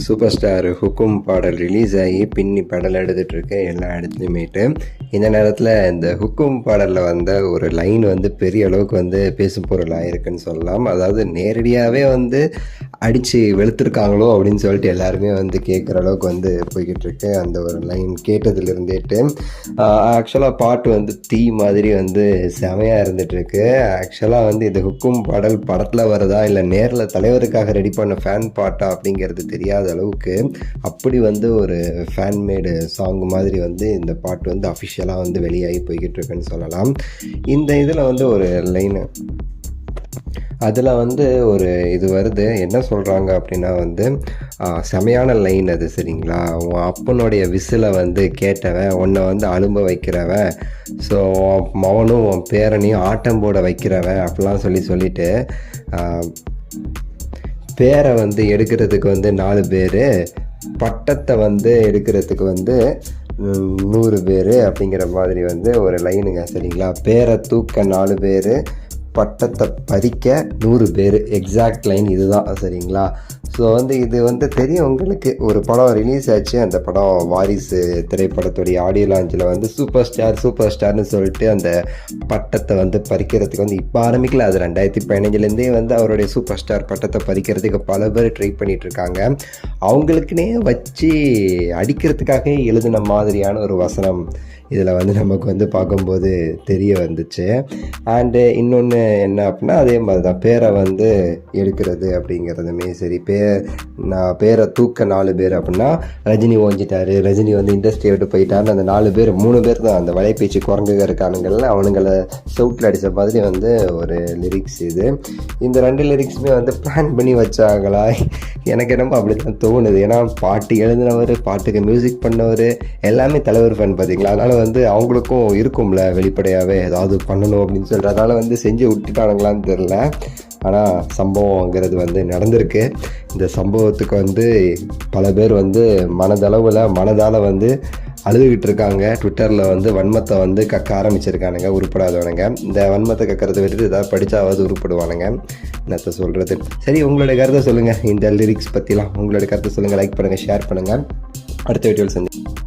Super star ஹுக்கும் பாடல் release ஆகி பின்னி படல் எடுத்துகிட்ருக்கு எல்லா இடத்துலையுமேட்டு. இந்த நேரத்தில் இந்த ஹுக்கும் பாடலில் வந்த ஒரு லைன் வந்து பெரிய அளவுக்கு வந்து பேசும் பொருளாக இருக்குன்னு சொல்லலாம். அதாவது நேரடியாகவே வந்து அடித்து வெளுத்துருக்காங்களோ அப்படின்னு சொல்லிட்டு எல்லாருமே வந்து கேட்குற அளவுக்கு வந்து போய்கிட்டு இருக்கு அந்த ஒரு லைன் கேட்டதுலேருந்தேட்டு. ஆக்சுவலாக பாட்டு வந்து தீ மாதிரி வந்து செமையாக இருந்துகிட்ருக்கு. ஆக்சுவலாக வந்து இது ஹுக்கும் பாடல் படத்தில் வருதா இல்லை நேரில் தலைவருக்காக ரெடி பண்ண ஃபேன் பாட்டா அப்படிங்கிறது தெரியாது அளவுக்கு அப்படி வந்து ஒரு ஃபேன்மேடு சாங் மாதிரி வந்து இந்த பாட்டு வந்து அஃபிஷியலாக வந்து வெளியாகி போய்கிட்டு இருக்குன்னு சொல்லலாம். இந்த இதில் வந்து ஒரு லைனு அதில் வந்து ஒரு இது வருது, என்ன சொல்கிறாங்க அப்படின்னா வந்து செமையான லைன் அது, சரிங்களா? உன் அப்பனுடைய விசிலை வந்து கேட்டவன், உன்னை வந்து அலும்ப வைக்கிறவன், ஸோ மவனும் உன் பேரனையும் ஆட்டம் போட வைக்கிறவன் அப்படிலாம் சொல்லிட்டு பேரை வந்து எடுக்கிறதுக்கு வந்து 4 பேர், பட்டத்தை வந்து எடுக்கிறதுக்கு வந்து 100 பேர் அப்படிங்கிற மாதிரி வந்து ஒரு லைனுங்க, சரிங்களா? பேரை தூக்க 4 பேர், பட்டத்தை பறிக்க 100 பேர், எக்ஸாக்ட் லைன் இதுதான், சரிங்களா? ஸோ வந்து இது வந்து தெரியும் உங்களுக்கு. ஒரு படம் ரிலீஸ் ஆச்சு, அந்த படம் வாரிசு திரைப்படத்துடைய ஆடியோ லான்ச்சில் வந்து சூப்பர் ஸ்டார்னு சொல்லிட்டு அந்த பட்டத்தை வந்து பறிக்கிறதுக்கு வந்து இப்போ ஆரம்பிக்கல, அது 2015லேருந்தே வந்து அவருடைய சூப்பர் ஸ்டார் பட்டத்தை பறிக்கிறதுக்கு பல பேர் ட்ரை பண்ணிகிட்ருக்காங்க. அவங்களுக்குன்னே வச்சு அடிக்கிறதுக்காக எழுதின மாதிரியான ஒரு வசனம் இதில் வந்து நமக்கு வந்து பார்க்கும்போது தெரிய வந்துச்சு. அண்டு இன்னொன்று என்ன அப்படின்னா, அதே மாதிரி தான் பேரை வந்து எடுக்கிறது அப்படிங்கிறதுமே சரி. நான் பேரை தூக்க 4 பேர் அப்படின்னா ரஜினி ஓஞ்சிட்டாரு, ரஜினி வந்து இண்டஸ்ட்ரியை விட்டு போயிட்டாருன்னு அந்த 4 பேர் 3 பேர் தான் அந்த வலைப்பேச்சு குரங்குக இருக்கானுங்கள்ல, அவனுங்களை சவுட்டில் அடித்த மாதிரி வந்து ஒரு லிரிக்ஸ் இது. இந்த 2 லிரிக்ஸுமே வந்து பிளான் பண்ணி வச்சாங்களா எனக்கு என்னமோ அப்படி தான் தோணுது. ஏன்னா பாட்டு எழுதினவர், பாட்டுக்கு மியூசிக் பண்ணவர் எல்லாமே தலைவர் ஃபேன் பார்த்தீங்களா. அதனால் வந்து அவங்களுக்கும் இருக்கும்ல வெளிப்படையாகவே ஏதாவது பண்ணணும் அப்படின்னு சொல்கிறதால வந்து செஞ்சு விட்டுட்டானுங்களான்னு தெரில. ஆனால் சம்பவங்கிறது வந்து நடந்திருக்கு. இந்த சம்பவத்துக்கு வந்து பல பேர் வந்து மனதால் வந்து அழுதுகிட்டு இருக்காங்க. ட்விட்டரில் வந்து வன்மத்தை வந்து கக்க ஆரம்பிச்சிருக்கானுங்க உருப்படாதவனுங்க. இந்த வன்மத்தை கக்கிறத விட்டுட்டு ஏதாவது படித்தாவது உருப்படுவானுங்க. என்னத்தை சொல்கிறது? சரி, உங்களுடைய கருத்தை சொல்லுங்கள். இந்த லிரிக்ஸ் பற்றிலாம் உங்களுடைய கருத்தை சொல்லுங்கள். லைக் பண்ணுங்கள், ஷேர் பண்ணுங்கள். அடுத்த வீடியோவில் செஞ்சு